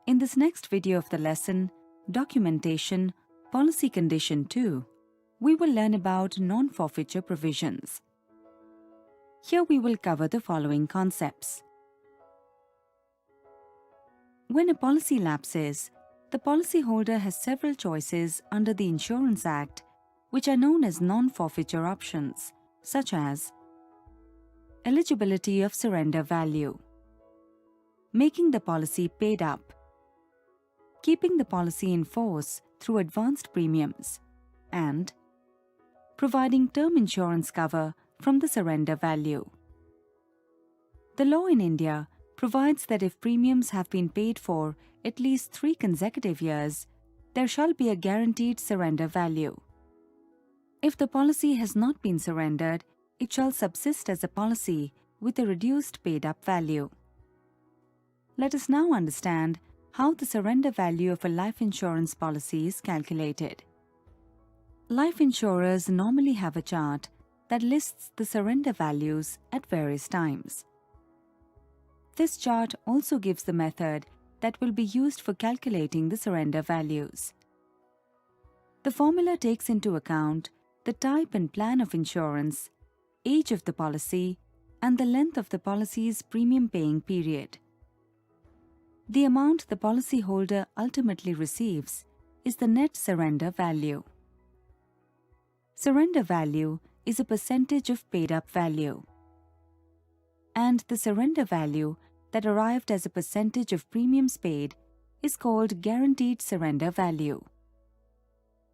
In this next video of the lesson, Documentation, Policy Condition 2, we will learn about non-forfeiture provisions. Here we will cover the following concepts. When a policy lapses, the policyholder has several choices under the Insurance Act, which are known as non-forfeiture options, such as eligibility of surrender value, making the policy paid up, keeping the policy in force through advanced premiums, and providing term insurance cover from the surrender value. The law in India provides that if premiums have been paid for at least 3 consecutive years, there shall be a guaranteed surrender value. If the policy has not been surrendered, it shall subsist as a policy with a reduced paid-up value. Let us now understand how the surrender value of a life insurance policy is calculated. Life insurers normally have a chart that lists the surrender values at various times. This chart also gives the method that will be used for calculating the surrender values. The formula takes into account the type and plan of insurance, age of the policy, and the length of the policy's premium paying period. The amount the policyholder ultimately receives is the net surrender value. Surrender value is a percentage of paid-up value, and the surrender value that arrived as a percentage of premiums paid is called guaranteed surrender value.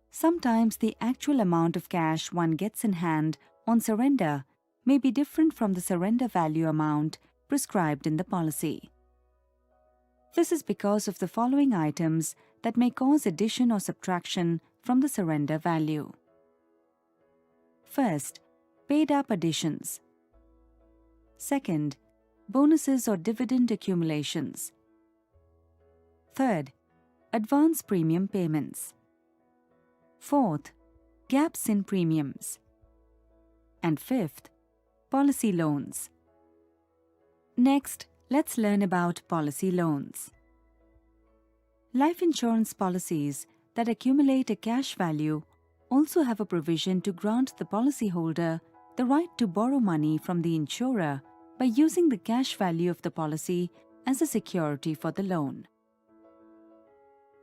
Sometimes the actual amount of cash one gets in hand on surrender may be different from the surrender value amount prescribed in the policy. This is because of the following items that may cause addition or subtraction from the surrender value. First, paid-up additions. Second, bonuses or dividend accumulations. Third, advance premium payments. Fourth, gaps in premiums. And fifth, policy loans. Next, let's learn about policy loans. Life insurance policies that accumulate a cash value also have a provision to grant the policyholder the right to borrow money from the insurer by using the cash value of the policy as a security for the loan.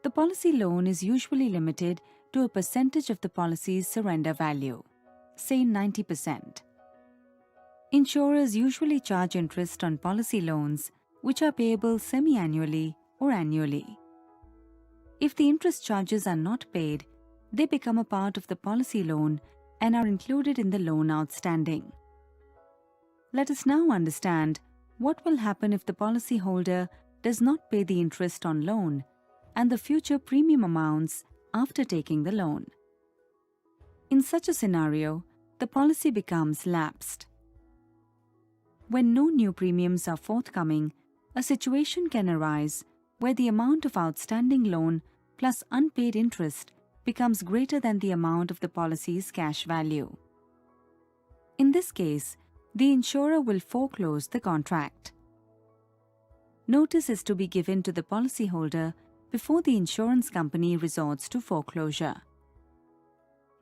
The policy loan is usually limited to a percentage of the policy's surrender value, say 90%. Insurers usually charge interest on policy loans, which are payable semi-annually or annually. If the interest charges are not paid, they become a part of the policy loan and are included in the loan outstanding. Let us now understand what will happen if the policyholder does not pay the interest on loan and the future premium amounts after taking the loan. In such a scenario, the policy becomes lapsed. When no new premiums are forthcoming, a situation can arise where the amount of outstanding loan plus unpaid interest becomes greater than the amount of the policy's cash value. In this case, the insurer will foreclose the contract. Notice is to be given to the policyholder before the insurance company resorts to foreclosure.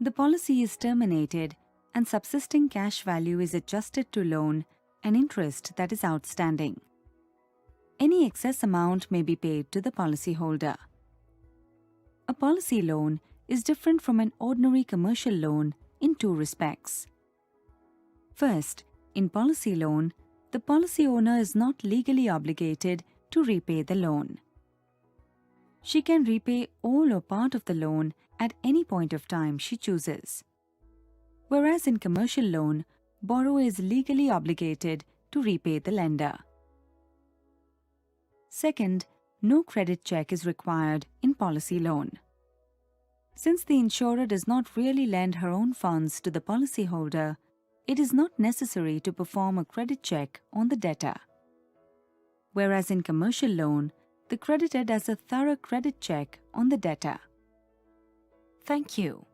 The policy is terminated and subsisting cash value is adjusted to loan and interest that is outstanding. Any excess amount may be paid to the policyholder. A policy loan is different from an ordinary commercial loan in 2 respects. First, in policy loan, the policy owner is not legally obligated to repay the loan. She can repay all or part of the loan at any point of time she chooses. Whereas in commercial loan, borrower is legally obligated to repay the lender. Second, no credit check is required in policy loan. Since the insurer does not really lend her own funds to the policyholder, it is not necessary to perform a credit check on the debtor. Whereas in commercial loan, the creditor does a thorough credit check on the debtor. Thank you.